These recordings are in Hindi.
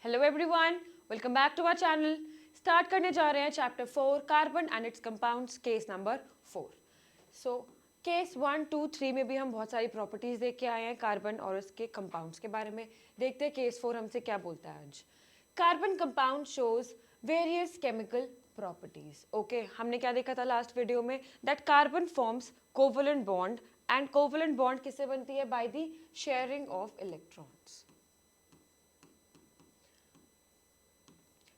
Hello everyone, welcome back to our channel. Start करने जा रहे हैं chapter 4 carbon and its compounds, case number 4। So case 1, 2, 3 में भी हम बहुत सारी प्रॉपर्टीज देख के आए हैं कार्बन और उसके कंपाउंड्स के बारे में। देखते हैं केस 4 हमसे क्या बोलता है आज। Carbon compound shows various chemical properties. Okay, हमने क्या देखा था लास्ट वीडियो में, that carbon forms covalent bond and covalent bond किससे बनती है? By the sharing of electrons.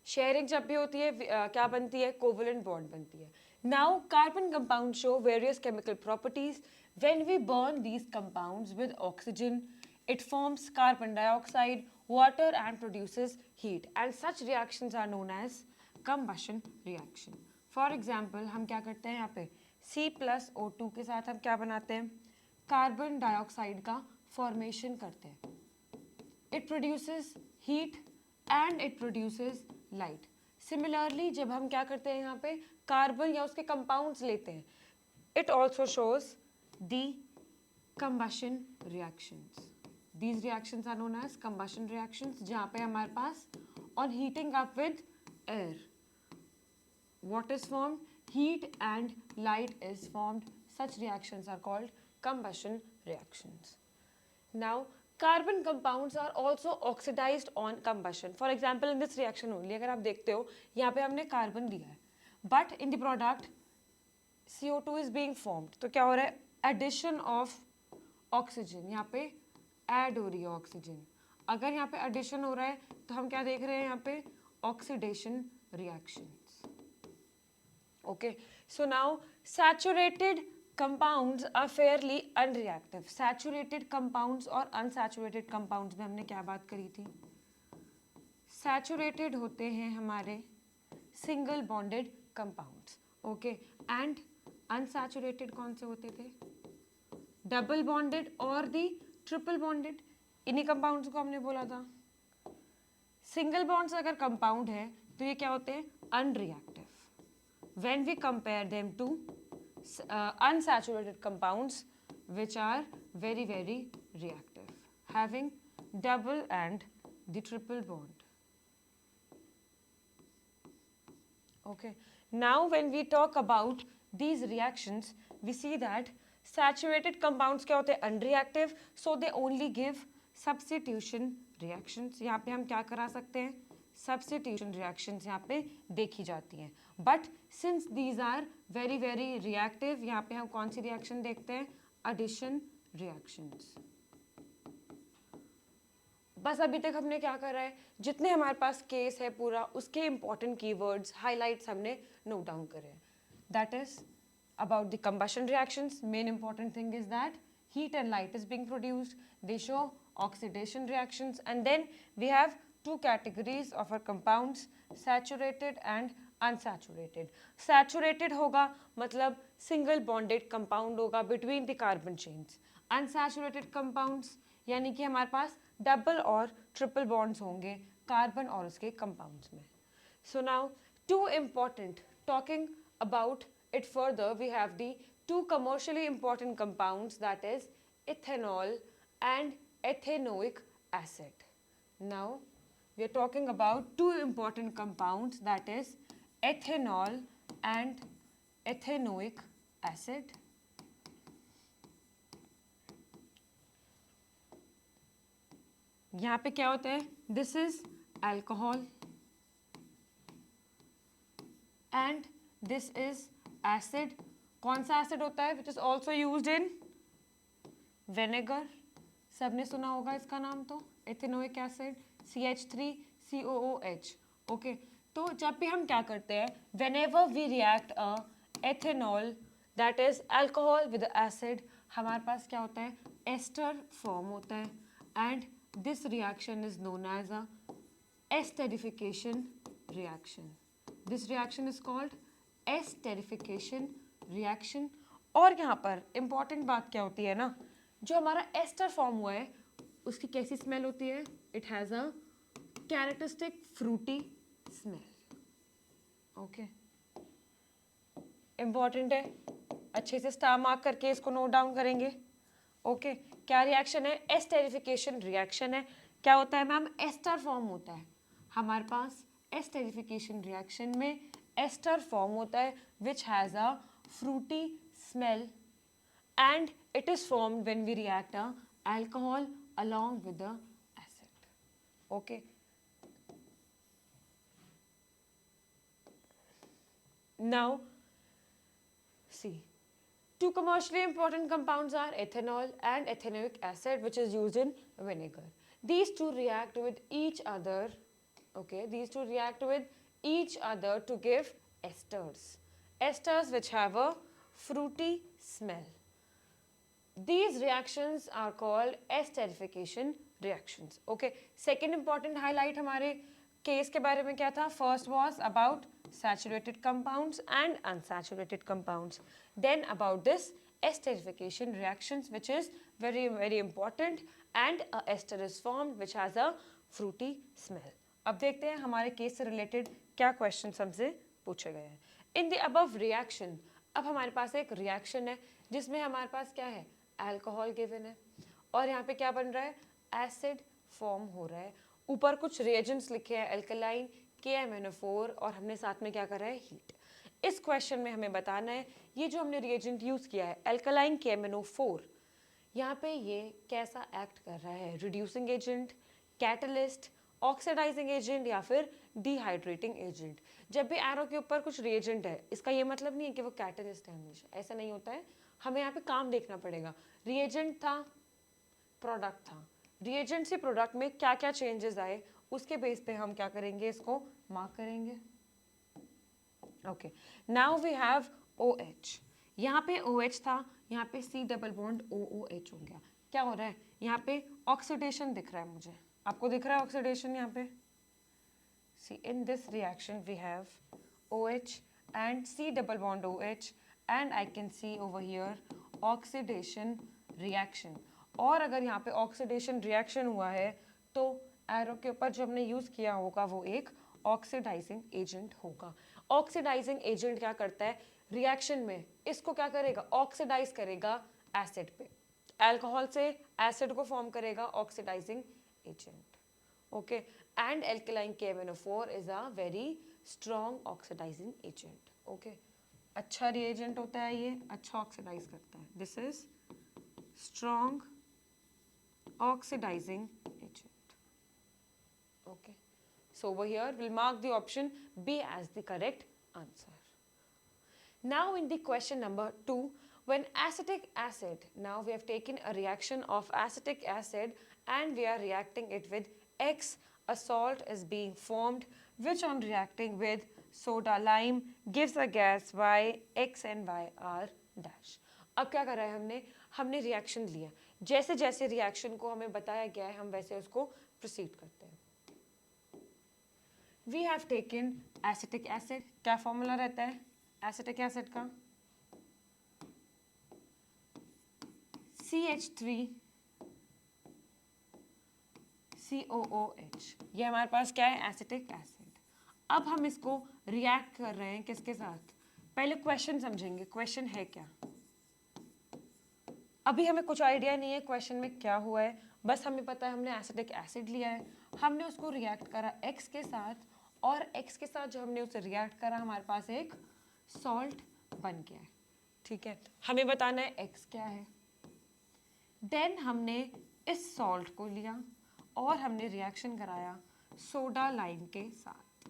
Sharing जब भी होती है क्या बनती है? कोवलेंट बॉन्ड बनती है। Now carbon compound show various chemical properties. When we burn these compounds with oxygen, it forms carbon dioxide, water and produces heat, and such reactions are known as combustion reaction. For example, हम क्या करते हैं यहाँ पे C+O2 के साथ हम क्या बनाते हैं? कार्बन डाइऑक्साइड का फॉर्मेशन करते हैं। It produces heat and it produces light. Similarly, जब हम क्या करते हैं यहाँ पे कार्बन या उसके कंपाउंड्स लेते हैं, it also shows the combustion reactions. These reactions are known as combustion reactions, जहाँ पे हमारे पास on heating up with air, what is formed? Heat and light is formed. Such reactions are called combustion reactions. Now, carbon compounds are also oxidized on combustion. For example, in this reaction only, अगर आप देखते हो यहाँ पे हमने कार्बन लिया है, but in the product CO2 is being formed. तो क्या हो रहा है? Addition of oxygen. यहाँ पे add हो रही है ऑक्सीजन। अगर यहाँ पे addition हो रहा है तो हम क्या देख रहे हैं यहाँ पे? Oxidation reactions. Okay, so now saturated compounds are fairly unreactive. Saturated compounds और unsaturated compounds में हमने क्या बात करी थी? Saturated होते हैं हमारे single bonded compounds, okay, and unsaturated कौन से होते थे? Double bonded और the triple bonded. इन्हीं compounds को हमने बोला था। Single bonds अगर compound है तो ये क्या होते हैं? Unreactive. When we compare them to unsaturated compounds which are very reactive, having double and the triple bond. Okay, now when we talk about these reactions, we see that saturated compounds क्या होते हैं? Unreactive, so they only give substitution reactions. यहाँ पे हम क्या करा सकते हैं? Substitution reactions यहाँ पे देखी जाती हैं। But since these are very reactive, यहाँ पे हम कौन सी reaction देखते हैं? Addition reactions. बस अभी तक हमने क्या करा है? जितने हमारे पास केस है पूरा, उसके इंपॉर्टेंट कीवर्ड्स, हाईलाइट्स हमने नोट डाउन करे हैं। That is about the combustion reactions. Main important thing is that heat and light is being produced. They show oxidation reactions, and then we have two categories of our compounds, saturated and unsaturated. Saturated होगा मतलब single bonded compound होगा between the carbon chains. Unsaturated compounds यानी कि हमारे पास डबल और ट्रिपल बॉन्ड्स होंगे कार्बन और उसके कंपाउंड्स में. So now two important, talking about it further, we have the two commercially important compounds, that is ethanol and ethanoic acid. Now we are talking about two important compounds, that is ethanol and ethanoic acid. यहाँ पे क्या होता है? This is alcohol and this is acid. कौन सा acid होता है? Which is also used in vinegar. सबने सुना होगा इसका नाम तो, ethanoic acid, CH3COOH. Okay, तो जब भी हम क्या करते हैं, whenever we react a ethanol, that is alcohol with acid, हमारे पास क्या होता है? ester form होता है, and this reaction is known as a esterification reaction. This reaction is called esterification reaction. और यहाँ पर important बात क्या होती है ना, जो हमारा एस्टर फॉर्म हुआ है उसकी कैसी स्मेल होती है? It has a characteristic Frooti smell. Okay, important है, अच्छे से स्टार मार्क करके इसको नोट डाउन करेंगे. ओके, क्या रिएक्शन है? एस्टेरिफिकेशन रिएक्शन है. क्या होता है मैम? एस्टर फॉर्म होता है. हमारे पास एस्टरिफिकेशन रिएक्शन में एस्टर फॉर्म होता है which has a Frooti smell and it is formed when we react a alcohol along with the acid. Okay. Now, see, two commercially important compounds are ethanol and ethanoic acid, which is used in vinegar. These two react with each other. Okay, these two react with each other to give esters. Esters which have a fruity smell. These reactions are called esterification reactions. Okay. Second important highlight हमारे केस के बारे में क्या था? First was about saturated compounds and unsaturated compounds. Then about this esterification reactions, which is very very important, and a ester is formed which has a fruity smell. अब देखते हैं हमारे केस से रिलेटेड क्या क्वेश्चन हमसे पूछे गए हैं. In the above reaction, अब हमारे पास एक रिएक्शन है जिसमें हमारे पास क्या है? अल्कोहल गिवन है और यहाँ पे क्या बन रहा है? एसिड फॉर्म हो रहा है. ऊपर कुछ रिएजेंट्स लिखे हैं अल्कलाइन KMnO4 और हमने साथ में क्या करा है? हीट. इस क्वेश्चन में हमें बताना है ये जो हमने रिएजेंट यूज किया है अल्कलाइन KMnO4, यहाँ पे ये कैसा एक्ट कर रहा है? Reducing agent, catalyst, oxidizing agent या फिर डिहाइड्रेटिंग एजेंट. जब भी एरो के ऊपर कुछ रिएजेंट है इसका ये मतलब नहीं है कि वो कैटलिस्ट है, हमेशा ऐसा नहीं होता है. हमें यहाँ पे काम देखना पड़ेगा. रिएजेंट था, प्रोडक्ट था, रिएजेंट से प्रोडक्ट में क्या क्या चेंजेस आए उसके बेस पे हम क्या करेंगे? इसको मार्क करेंगे. Okay. Now we have OH. यहाँ पे OH था, यहाँ पे C डबल बॉन्ड OOH हो गया. क्या हो रहा है? यहाँ पे ऑक्सीडेशन दिख रहा है मुझे. आपको दिख रहा है ऑक्सीडेशन यहाँ पे? See, in this reaction we have OH and C double bond OH and I can see over here oxidation reaction. और अगर यहाँ पे oxidation reaction हुआ है तो एरो के ऊपर जो हमने यूज किया होगा वो एक ऑक्सीडाइजिंग एजेंट होगा. ऑक्सीडाइजिंग एजेंट क्या करता है? रिएक्शन में इसको क्या करेगा? ऑक्सीडाइज करेगा एसिड पे. अल्कोहल से एसिड को फॉर्म करेगा oxidizing agent. Okay. And alkaline KMnO4 is a very strong oxidising agent. Okay. अच्छा रिएजेंट होता है ये, अच्छा ऑक्सीडाइज करता है. This is strong oxidising agent. Okay, so over here we'll mark the option B as the correct answer. Now in the question number 2, when acetic acid, now we have taken a reaction of acetic acid and we are reacting it with X, a salt is being formed which on reacting with soda lime gives a gas Y. X and Y are dash. अब क्या कर रहा है हमने रिएक्शन लिया, जैसे जैसे रिएक्शन को हमें बताया गया है हम वैसे उसको प्रोसीड करते हैं. We have taken acetic acid. क्या फॉर्मूला रहता है एसिटिक एसिड का? CH3 COOH. ये हमारे पास क्या है? Acetic acid. अब हम इसको रिएक्ट कर रहे हैं किसके साथ? पहले क्वेश्चन समझेंगे. क्वेश्चन है क्या? अभी हमें कुछ आइडिया नहीं है क्वेश्चन में क्या हुआ है, बस हमें पता है हमने एसिटिक एसिड लिया है, हमने उसको रिएक्ट करा X के साथ और X के साथ जो हमने उसे रिएक्ट करा हमारे पास एक सॉल्ट बन गया है. ठीक है. हमें बताना है X क्या है. देन हमने इस सॉल्ट को लिया और हमने रिएक्शन कराया सोडा लाइम के साथ.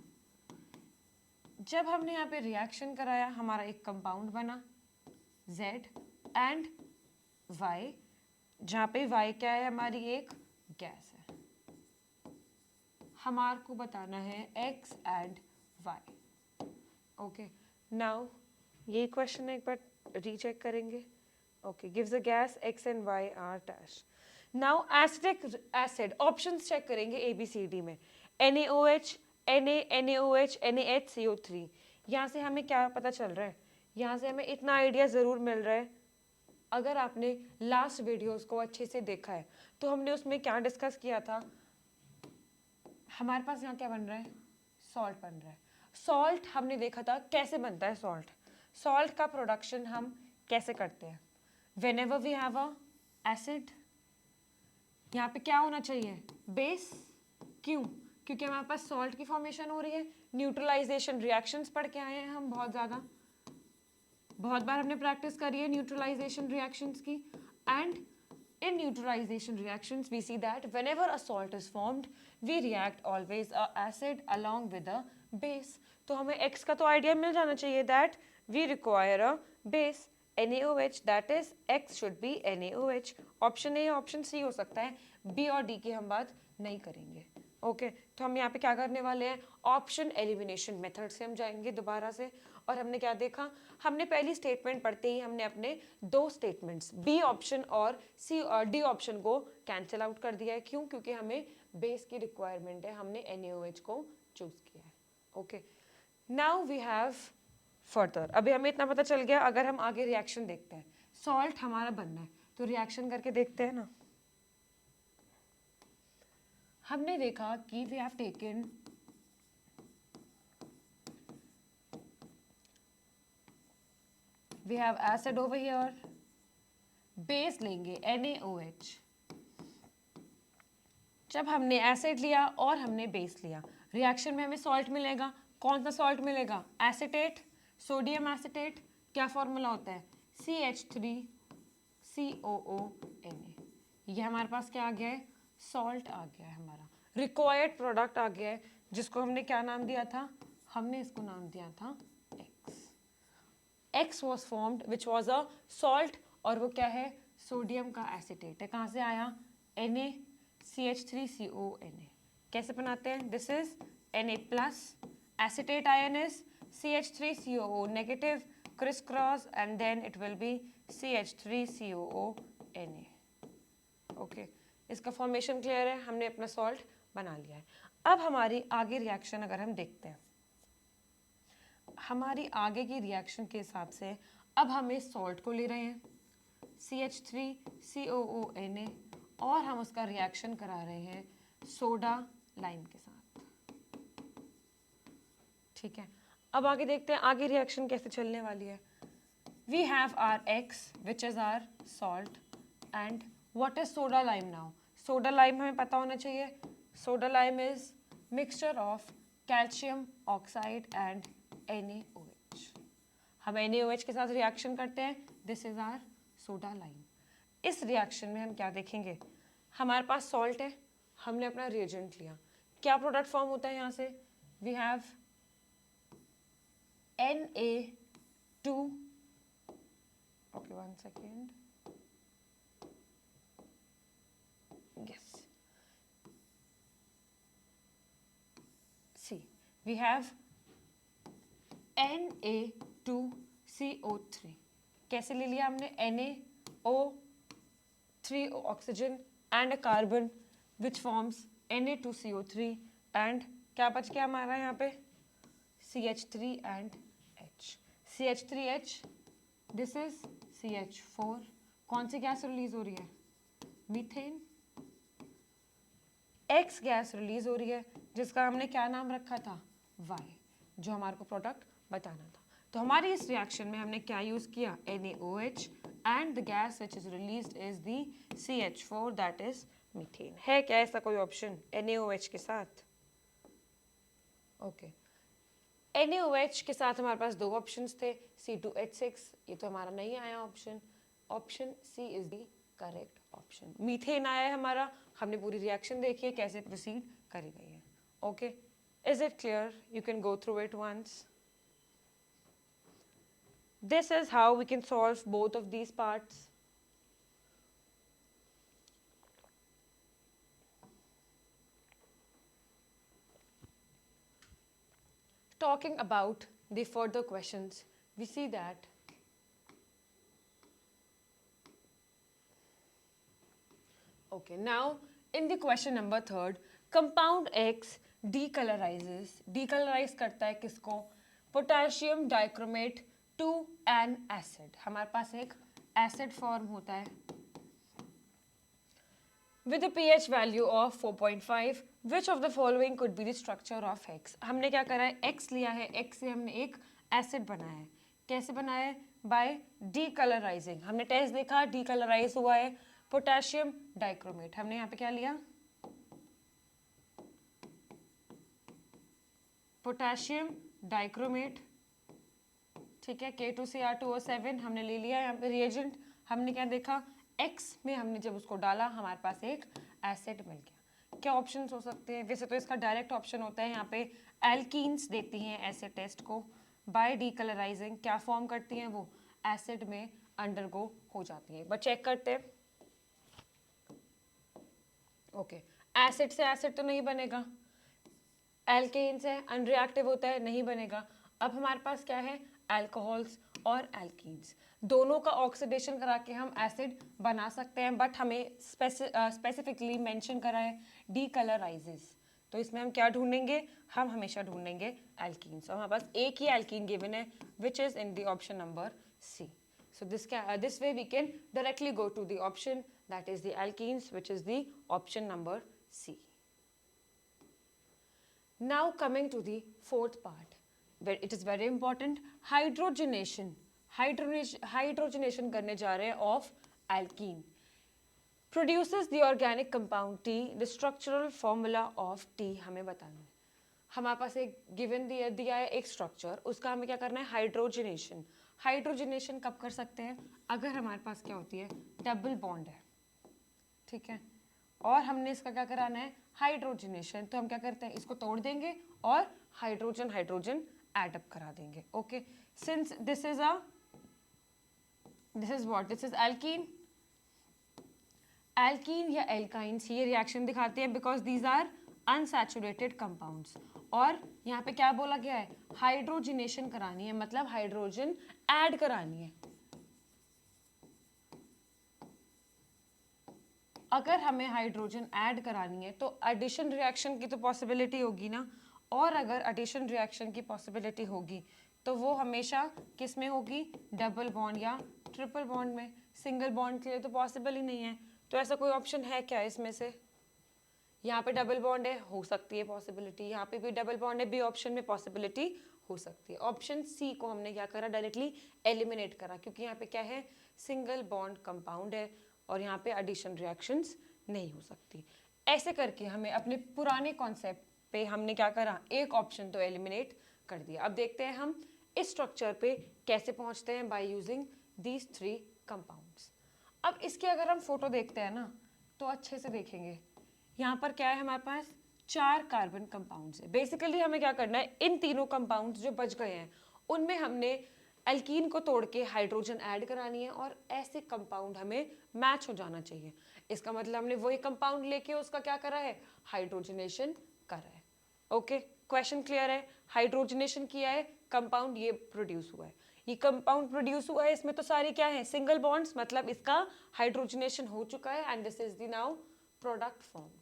जब हमने यहाँ पे रिएक्शन कराया हमारा एक कंपाउंड बना Z एंड Y, जहाँ पे Y क्या है? हमारी एक गैस है. हमारे को बताना है X and Y. Okay. Now ये क्वेश्चन एक बार रीचेक करेंगे. Okay. Gives a gas X and Y are dash. Now acetic acid options check करेंगे ABCD में. NaOH, Na, NaOH, NaHCO3. यहाँ से हमें क्या पता चल रहा है? यहाँ से हमें इतना आइडिया ज़रूर मिल रहा है. अगर आपने लास्ट वीडियोस को अच्छे से देखा है तो हमने उसमें क्या डिस्कस किया था? हमारे पास यहाँ क्या बन रहा है? सॉल्ट बन रहा है. सॉल्ट हमने देखा था कैसे बनता है सॉल्ट. सॉल्ट का प्रोडक्शन हम कैसे करते हैं? Whenever we have a acid, यहाँ पे क्या होना चाहिए? बेस. क्यों? क्योंकि हमारे पास सॉल्ट की फॉर्मेशन हो रही है। न्यूट्रलाइजेशन रिएक्शंस पढ़ के आए हैं हम बहुत ज़्यादा, बहुत बार हमने प्रैक्टिस करी है न्यूट्रलाइजेशन रिएक्शंस की। And in neutralization reactions we see that whenever a salt is formed we react always a acid along with a base. तो हमें X का तो आइडिया मिल जाना चाहिए that we require a base NaOH, that is X should be NaOH. Option A option C हो सकता है, B और D की हम बात नहीं करेंगे। ओके तो हम यहाँ पे क्या करने वाले हैं, ऑप्शन एलिमिनेशन मेथड से हम जाएंगे दोबारा से। और हमने क्या देखा, हमने पहली स्टेटमेंट पढ़ते ही हमने अपने दो स्टेटमेंट्स बी ऑप्शन और सी और डी ऑप्शन को कैंसिल आउट कर दिया है। क्यों, क्योंकि हमें बेस की रिक्वायरमेंट है, हमने NaOH को चूज किया है। Okay now we have further, अभी हमें इतना पता चल गया। अगर हम आगे रिएक्शन देखते हैं, सॉल्ट हमारा बनना है तो रिएक्शन करके देखते हैं ना। हमने देखा कि we have taken we have acid over here, base लेंगे NaOH। जब हमने एसिड लिया और हमने बेस लिया, रिएक्शन में हमें सॉल्ट मिलेगा। कौन सा सॉल्ट मिलेगा, एसीटेट, सोडियम एसीटेट। क्या फॉर्मूला होता है, CH3COONA। ये हमारे पास क्या आ गया है, सॉल्ट आ गया है, हमारा रिक्वायर्ड प्रोडक्ट आ गया है, जिसको हमने क्या नाम दिया था, हमने इसको नाम दिया था X was formed which was a salt, और वो क्या है, सोडियम का एसीटेट है। कहाँ से आया, NaCH3CONA। कैसे बनाते हैं, this is Na plus, acetate ion is CH3COO negative, crisscross and then it will be CH3COONA। Okay इसका फॉर्मेशन क्लियर है, हमने अपना सॉल्ट बना लिया है। अब हमारी आगे रिएक्शन अगर हम देखते हैं, हमारी आगे की रिएक्शन के हिसाब से अब हम इस सॉल्ट को ले रहे हैं CH3COONA और हम उसका रिएक्शन करा रहे हैं सोडा लाइम के साथ। ठीक है, अब आगे देखते हैं आगे रिएक्शन कैसे चलने वाली है। We have our X which is our salt and what is soda lime now. Soda lime हमें पता होना चाहिए, soda lime is mixture of calcium oxide and NaOH। हम NaOH के साथ रिएक्शन करते हैं, this is our soda lime. इस रिएक्शन में हम क्या देखेंगे, हमारे पास सॉल्ट है, हमने अपना रिएजेंट लिया, क्या प्रोडक्ट फॉर्म होता है यहाँ से, we have Na2, okay one second, yes see, we have Na2CO3। कैसे ले लिया हमने, NaO3 oxygen and a carbon which forms Na2CO3 and क्या बच गया हमारा यहाँ पे, CH3 and H, CH3H, this is CH4। कौन सी गैस रिलीज हो रही है, मीथेन। X गैस रिलीज हो रही है जिसका हमने क्या नाम रखा था, Y, जो हमारे को प्रोडक्ट बताना था। तो हमारी इस रिएक्शन में हमने क्या यूज किया, NaOH and the gas which is released is the CH4 that is methane. है क्या ऐसा कोई ऑप्शन NaOH के साथ, ओके NaOH के साथ हमारे पास दो ऑप्शंस थे, C2H6, ये तो हमारा नहीं आया option, option C is the correct option. Methane आया है हमारा, हमने पूरी रिएक्शन देखी है कैसे प्रोसीड करी गई है। Okay is it clear, you can go through it once. This is how we can solve both of these parts. Talking about the further questions, we see that okay, now in the question number 3, compound X decolorizes, decolorize करता है किसको, potassium dichromate to an acid. हमारे पास एक एसिड फॉर्म होता है with a pH value of 4.5, which of the following could be the structure of X। हमने क्या करा है, X लिया है, X से हमने एक एसिड बनाया है। कैसे बनाया है, बाय डीकलराइजिंग। हमने टेस्ट देखा, डीकलराइज हुआ है पोटेशियम डाइक्रोमेट। हमने यहाँ पे क्या लिया, पोटेशियम डाइक्रोमेट, ठीक है, K2Cr2O7 हमने ले लिया यहाँ पे रिएजेंट। हमने क्या देखा, X में हमने जब उसको डाला हमारे पास एक एसिड मिल गया। क्या ऑप्शंस हो सकते हैं? वैसे तो इसका डायरेक्ट ऑप्शन होता है, यहाँ पे एल्कीन्स देती हैं एसिड टेस्ट को बाय डीकलराइजिंग। क्या फॉर्म करती हैं वो? एसिड में अंडरगो हो जाती है। बट चेक करते हैं। ओके, एसिड से एसिड तो नहीं बनेगा, एल्केन से अनरिएक्टिव होता है, नहीं बनेगा। अब हमारे पास क्या है, अल्कोहल्स और एल्कीन्स, दोनों का ऑक्सीडेशन करा के हम एसिड बना सकते हैं, बट हमें स्पेसिफिकली मेंशन करा है डीकलराइजेस। तो इसमें हम क्या ढूंढेंगे, हम हमेशा ढूंढेंगे एल्कीन्स। और हमारे पास एक ही एल्कीन गिवन है which is in the option number C. So this way we can directly go to the option that is the alkenes, which is the option number C. Now coming to the fourth part, where it is very important, hydrogenation. Hydrogenation करने जा रहे हैं of alkene. Produces the organic compound T. The structural formula of T हमें बताना है। हमारे पास एक गिवन दिया है एक स्ट्रक्चर, उसका हमें क्या करना है, हाइड्रोजनेशन। हाइड्रोजनेशन कब कर सकते हैं, अगर हमारे पास क्या होती है, डबल बॉन्ड है, ठीक है, और हमने इसका क्या कराना है, हाइड्रोजनेशन। तो हम क्या करते हैं, इसको तोड़ देंगे और हाइड्रोजन हाइड्रोजन एड अप करा देंगे। Okay, since this is what, this is alkene. Alkene या एल्काइंस ये रिएक्शन दिखाते हैं because these are unsaturated compounds. और यहाँ पे क्या बोला गया है, हाइड्रोजनेशन करानी है, मतलब हाइड्रोजन ऐड करानी है। अगर हमें हाइड्रोजन ऐड करानी है तो एडिशन रिएक्शन की तो पॉसिबिलिटी होगी ना, और अगर एडिशन रिएक्शन की पॉसिबिलिटी होगी तो वो हमेशा किस में होगी, डबल बॉन्ड या ट्रिपल बॉन्ड में। सिंगल बॉन्ड के लिए तो पॉसिबल ही नहीं है। तो ऐसा कोई ऑप्शन है क्या इसमें से, यहाँ पे डबल बॉन्ड है, हो सकती है पॉसिबिलिटी, यहाँ पे भी डबल बॉन्ड है, बी ऑप्शन में पॉसिबिलिटी हो सकती है। ऑप्शन सी को हमने क्या करा, डायरेक्टली एलिमिनेट करा, क्योंकि यहाँ पे क्या है, सिंगल बॉन्ड कंपाउंड है और यहाँ पे एडिशन रिएक्शंस नहीं हो सकती। ऐसे करके हमें अपने पुराने कॉन्सेप्ट पे हमने क्या करा, एक ऑप्शन तो एलिमिनेट कर दिया। अब देखते हैं हम इस स्ट्रक्चर पे कैसे पहुँचते हैं, बाय यूजिंग दीज 3 कंपाउंड्स। अब इसकी अगर हम फोटो देखते हैं ना तो अच्छे से देखेंगे, यहाँ पर क्या है, हमारे पास 4 कार्बन कंपाउंड्स है। बेसिकली हमें क्या करना है, इन तीनों कंपाउंड्स जो बच गए हैं उनमें हमने एल्कीन को तोड़ के हाइड्रोजन ऐड करानी है, और ऐसे कंपाउंड हमें मैच हो जाना चाहिए। इसका मतलब हमने वही कंपाउंड लेके उसका क्या करा है, हाइड्रोजनेशन करा है। ओके, क्वेश्चन क्लियर है, हाइड्रोजनेशन किया है, कंपाउंड ये प्रोड्यूस हुआ है। ये कंपाउंड प्रोड्यूस हुआ है, इसमें तो सारी क्या है, सिंगल बॉन्ड्स, मतलब इसका हाइड्रोजनेशन हो चुका है, and this is the now product formed.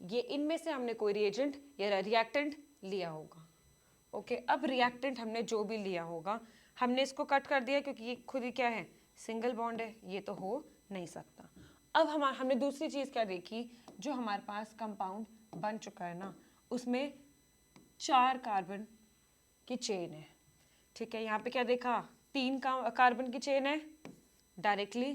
ये इनमें से हमने कोई रिएजेंट या रिएक्टेंट लिया होगा। ओके, अब रिएक्टेंट हमने जो भी लिया होगा हमने इसको कट कर दिया, क्योंकि ये खुद ही क्या है, सिंगल बॉन्ड है, ये तो हो नहीं सकता। अब हमने दूसरी चीज़ क्या देखी, जो हमारे पास कंपाउंड बन चुका है ना, उसमें 4 कार्बन की चेन है, ठीक है। यहाँ पे क्या देखा, 3 कार्बन की चेन है, डायरेक्टली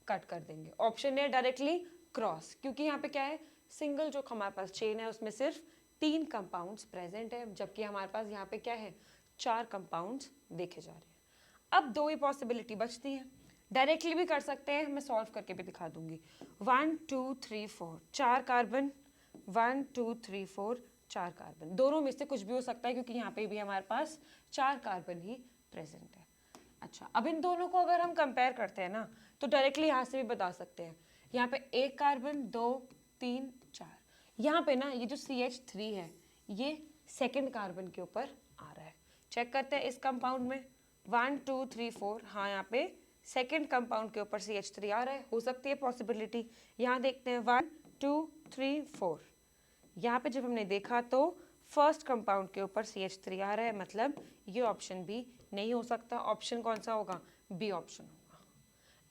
कट कर देंगे। ऑप्शन है डायरेक्टली क्रॉस, क्योंकि यहाँ पे क्या है, सिंगल जो हमारे पास चेन है उसमें सिर्फ 3 कंपाउंड्स प्रेजेंट है, जबकि हमारे पास यहाँ पे क्या है, 4 कंपाउंड्स देखे जा रहे हैं। अब 2 ही पॉसिबिलिटी बचती हैं, डायरेक्टली भी कर सकते हैं, मैं सॉल्व करके भी दिखा दूंगी। 1 2 3 4 4 कार्बन, 1 2 3 4 4 कार्बन, दोनों में से कुछ भी हो सकता है, क्योंकि यहाँ पे भी हमारे पास 4 कार्बन ही प्रेजेंट है। अच्छा, अब इन दोनों को अगर हम कंपेयर करते हैं ना तो डायरेक्टली यहाँ से भी बता सकते हैं। यहाँ पे 1 कार्बन, 2 3 4, यहाँ पे ना ये जो CH3 है ये सेकेंड कार्बन के ऊपर आ रहा है। चेक करते हैं इस कंपाउंड में, 1 2 3 4, हाँ यहाँ पे सेकेंड कंपाउंड के ऊपर CH3 आ रहा है, हो सकती है पॉसिबिलिटी। यहाँ देखते हैं 1 2 3 4, यहाँ पे जब हमने देखा तो फर्स्ट कंपाउंड के ऊपर CH3 आ रहा है, मतलब ये ऑप्शन भी नहीं हो सकता। ऑप्शन कौन सा होगा, बी ऑप्शन होगा।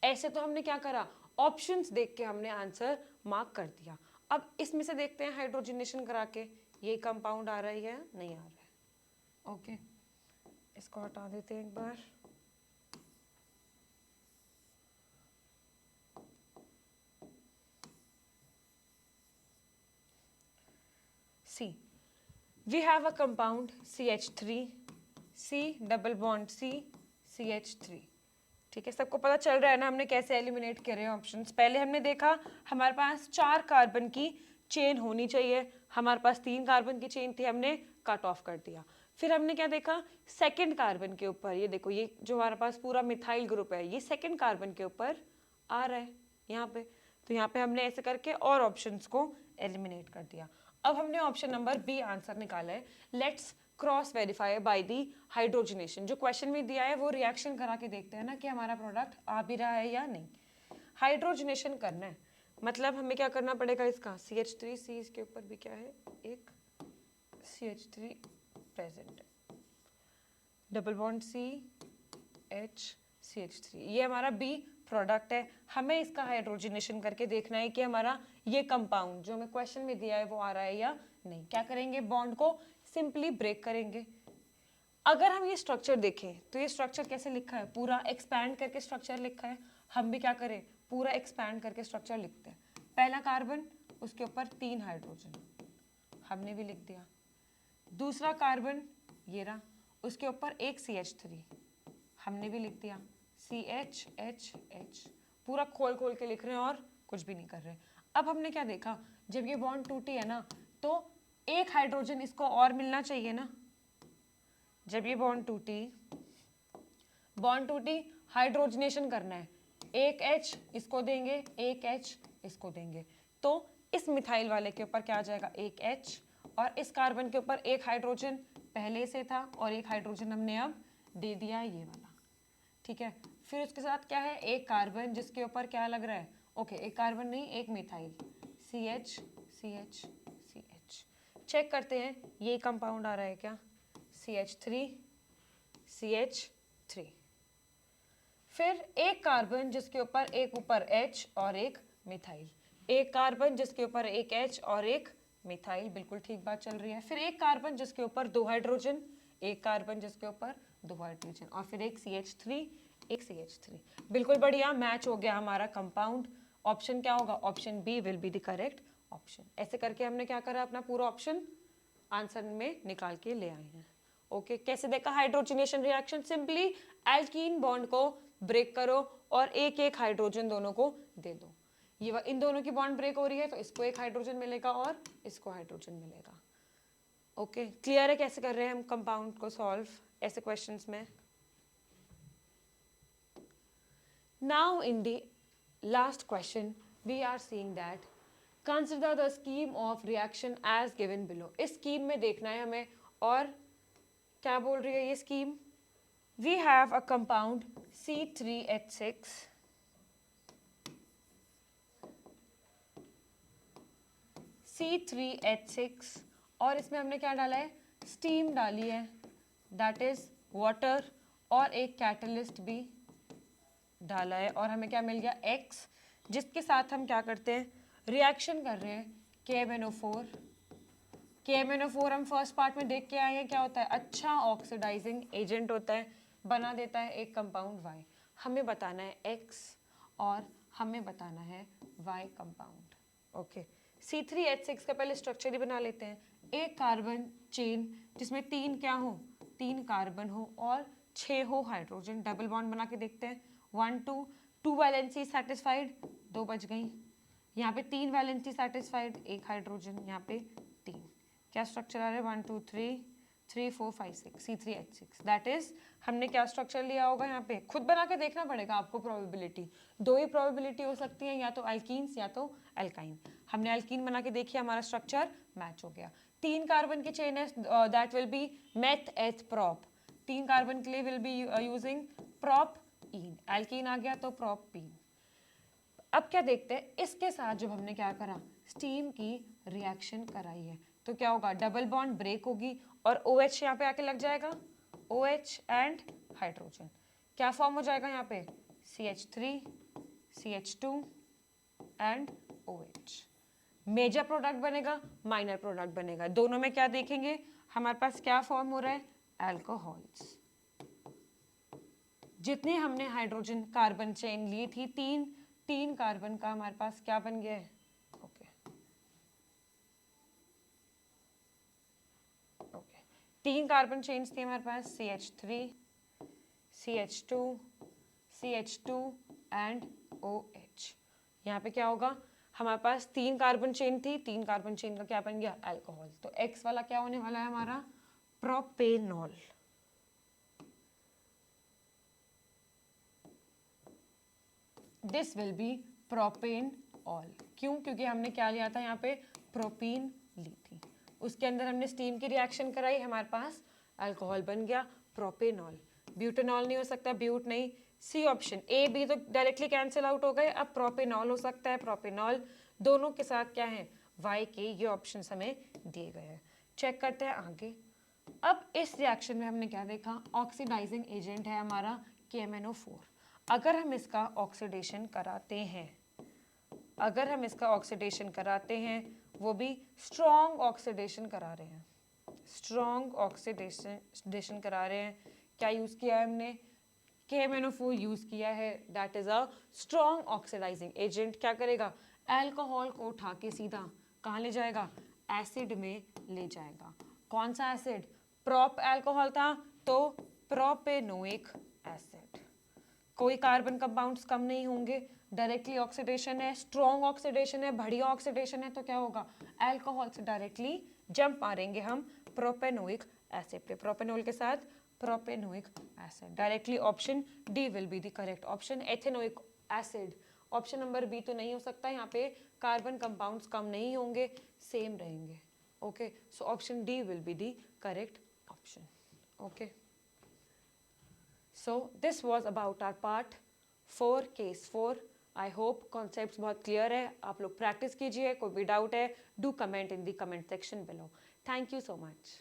ऐसे तो हमने क्या करा, ऑप्शंस देख के हमने आंसर मार्क कर दिया। अब इसमें से देखते हैं हाइड्रोजनेशन करा के ये कंपाउंड आ रहा है या नहीं आ रहा है। ओके, इसको हटा देते हैं एक बार। See, we have a compound CH3, C double bond C, CH3। ठीक है, सबको पता चल रहा है ना हमने कैसे एलिमिनेट करे ऑप्शंस। पहले हमने देखा हमारे पास 4 कार्बन की चेन होनी चाहिए, हमारे पास 3 कार्बन की चेन थी, हमने कट ऑफ कर दिया। फिर हमने क्या देखा, सेकंड कार्बन के ऊपर, ये देखो ये जो हमारे पास पूरा मिथाइल ग्रुप है ये सेकंड कार्बन के ऊपर आ रहा है यहाँ पे, तो यहाँ पे हमने ऐसे करके और ऑप्शंस को एलिमिनेट कर दिया। अब हमने ऑप्शन नंबर बी आंसर निकाला है। Let's cross verify by the hydrogenation. जो क्वेश्चन में दिया है वो रिएक्शन करा के देखते हैं ना कि हमारा प्रोडक्ट आ भी रहा है या नहीं। हाइड्रोजनेशन करना है मतलब हमें क्या करना पड़ेगा, इसका CH3, C इसके ऊपर भी क्या है, एक CH3 प्रेजेंट है, double bond C H CH3, ये हमारा बी प्रोडक्ट है। हमें इसका हाइड्रोजनेशन करके देखना है कि हमारा ये कंपाउंड जो हमें क्वेश्चन में दिया है वो आ रहा है या नहीं। क्या करेंगे, बॉन्ड को सिंपली ब्रेक करेंगे। अगर हम ये स्ट्रक्चर देखें तो ये स्ट्रक्चर कैसे लिखा है, पूरा एक्सपैंड करके स्ट्रक्चर लिखा है। हम भी क्या करें, पूरा एक्सपैंड करके स्ट्रक्चर लिखते हैं। पहला कार्बन, उसके ऊपर 3 हाइड्रोजन, हमने भी लिख दिया। दूसरा कार्बन ये रहा, उसके ऊपर एक CH3, हमने भी लिख दिया। CH पूरा खोल खोल के लिख रहे हैं और कुछ भी नहीं कर रहे। अब हमने क्या देखा, जब ये बॉन्ड टूटी है ना तो एक हाइड्रोजन इसको और मिलना चाहिए ना। जब ये बॉन्ड टूटी हाइड्रोजनेशन करना है, एक H इसको देंगे, एक H इसको देंगे, तो इस मिथाइल वाले के ऊपर क्या आ जाएगा, एक H, और इस कार्बन के ऊपर एक हाइड्रोजन पहले से था और एक हाइड्रोजन हमने अब दे दिया है, ये वाला। ठीक है, फिर उसके साथ क्या है, एक कार्बन जिसके ऊपर क्या लग रहा है, ओके एक कार्बन नहीं एक methyl, CH CH CH। Check करते हैं ये कंपाउंड आ रहा है क्या, CH3 CH3। फिर एक कार्बन जिसके ऊपर एक ऊपर H और एक मिथाइल, एक कार्बन जिसके ऊपर एक H और एक मिथाइल, बिल्कुल ठीक बात चल रही है। फिर एक कार्बन जिसके ऊपर 2 हाइड्रोजन, एक कार्बन जिसके ऊपर 2 हाइड्रोजन, और फिर एक CH3 एक CH3। बिल्कुल बढ़िया, मैच हो गया हमारा कंपाउंड। ऑप्शन क्या होगा, option B will be the correct option. ऐसे करके हमने क्या करा, अपना पूरा ऑप्शन आंसर में निकाल के ले आए हैं। ओके, कैसे देखा hydrogenation reaction, simply alkene bond को ब्रेक करो और एक एक हाइड्रोजन दोनों को दे दो। ये इन दोनों की बॉन्ड ब्रेक हो रही है तो इसको एक हाइड्रोजन मिलेगा और इसको हाइड्रोजन मिलेगा। ओके, क्लियर है कैसे कर रहे हैं हम कंपाउंड को सॉल्व ऐसे क्वेश्चंस में। Now in the last question we are seeing that consider the scheme of reaction as given below. इस स्कीम में देखना है हमें, और क्या बोल रही है ये scheme, we have a compound C3H6, C3H6, और इसमें हमने क्या डाला है, स्टीम डाली है, दैट इज वाटर, और एक कैटलिस्ट भी डाला है, और हमें क्या मिल गया X, जिसके साथ हम क्या करते हैं, रिएक्शन कर रहे हैं KMnO4। KMnO4 हम फर्स्ट पार्ट में देख के आए हैं क्या होता है, अच्छा ऑक्सीडाइजिंग एजेंट होता है, बना देता है एक कंपाउंड Y। हमें बताना है X और हमें बताना है Y कंपाउंड। ओके, C3H6 का पहले स्ट्रक्चर ही बना लेते हैं। एक कार्बन चेन जिसमें 3 क्या हो, 3 कार्बन हो और 6 हो हाइड्रोजन, डबल बॉन्ड बना के देखते हैं। 1 2 2 वैलेंसी सेटिस्फाइड, 2 बच गई। यहाँ पे 3 वैलेंसी सेटिस्फाइड, एक हाइड्रोजन, यहाँ पे 3। क्या स्ट्रक्चर आ रहा है, 1 2 3 3 4 5 6, C3H6। दैट इज हमने क्या स्ट्रक्चर लिया होगा, यहाँ पे खुद बना के देखना पड़ेगा आपको। प्रोबेबिलिटी, 2 ही प्रोबेबिलिटी हो सकती है, या तो अल्कीन्स या तो एल्काइन। हमने एल्कीन बना के देखिए, हमारा स्ट्रक्चर मैच हो गया। 3 कार्बन की चेन है, that will be meth eth prop. 3 carbon के लिए will be using prop ene, alkene आ गया तो प्रोप पीन। अब क्या देखते हैं, इसके साथ जब हमने क्या करा, स्टीम की रिएक्शन कराई है, तो क्या होगा, डबल बॉन्ड ब्रेक होगी और OH यहाँ पे आके लग जाएगा, OH एंड हाइड्रोजन। क्या फॉर्म हो जाएगा यहाँ पे, CH3 CH2 and OH। Major product बनेगा, माइनर प्रोडक्ट बनेगा, दोनों में क्या देखेंगे, हमारे पास क्या फॉर्म हो रहा है, अल्कोहल्स। जितनी हमने हाइड्रोजन कार्बन चेन ली थी, 3 कार्बन का हमारे पास क्या बन गया है, ओके। ओके, 3 कार्बन चेन्स थी हमारे पास, CH3, CH2, CH2 and OH। यहाँ पे क्या होगा, हमारे पास 3 कार्बन चेन थी, 3 कार्बन चेन का क्या बन गया, अल्कोहल। तो X वाला क्या होने वाला है हमारा, propanol. This will be propanol. क्यों, क्योंकि हमने क्या लिया था यहाँ पे, प्रोपीन ली थी, उसके अंदर हमने स्टीम की रिएक्शन कराई, हमारे पास अल्कोहल बन गया प्रोपेनॉल। ब्यूटेनॉल नहीं हो सकता, ब्यूट नहीं। सी ऑप्शन, ए बी तो डायरेक्टली कैंसिल आउट हो गए, अब प्रोपेनॉल हो सकता है, प्रोपेनॉल। दोनों के साथ क्या है, वाई के, ये ऑप्शन हमें दिए गए हैं। चेक करते हैं आगे। अब इस रिएक्शन में हमने क्या देखा, ऑक्सीडाइजिंग एजेंट है हमारा KMnO4। अगर हम इसका ऑक्सीडेशन कराते हैं, अगर हम इसका ऑक्सीडेशन कराते हैं, वो भी स्ट्रॉन्ग ऑक्सीडेशन करा रहे हैं, स्ट्रॉन्ग ऑक्सीडेशन करा रहे हैं, क्या यूज़ किया है हमने, KMnO4 यूज़ किया है, that is a strong oxidising agent. क्या करेगा, अल्कोहल को उठा के सीधा कहाँ ले जाएगा, एसिड में ले जाएगा। कौन सा एसिड, प्रोप अल्कोहल था तो प्रोपेनोइक एसिड। कोई कार्बन कंपाउंड्स कम नहीं होंगे, डायरेक्टली ऑक्सीडेशन है, स्ट्रॉन्ग ऑक्सीडेशन है, बढ़िया ऑक्सीडेशन है, तो क्या होगा, अल्कोहल से डायरेक्टली जंप मारेंगे हम प्रोपेनोइक एसिड पे, प्रोपेनॉल के साथ propanoic acid. Directly option D will be the correct option, ethanoic acid. Option number B तो नहीं हो सकता, यहाँ पे कार्बन कंपाउंड्स कम नहीं होंगे, सेम रहेंगे। Okay, so option D will be the correct option. Okay, so this was about our part 4 case 4। I hope concepts बहुत क्लियर है, आप लोग प्रैक्टिस कीजिए, कोई भी डाउट है do comment in the comment section below. Thank you so much.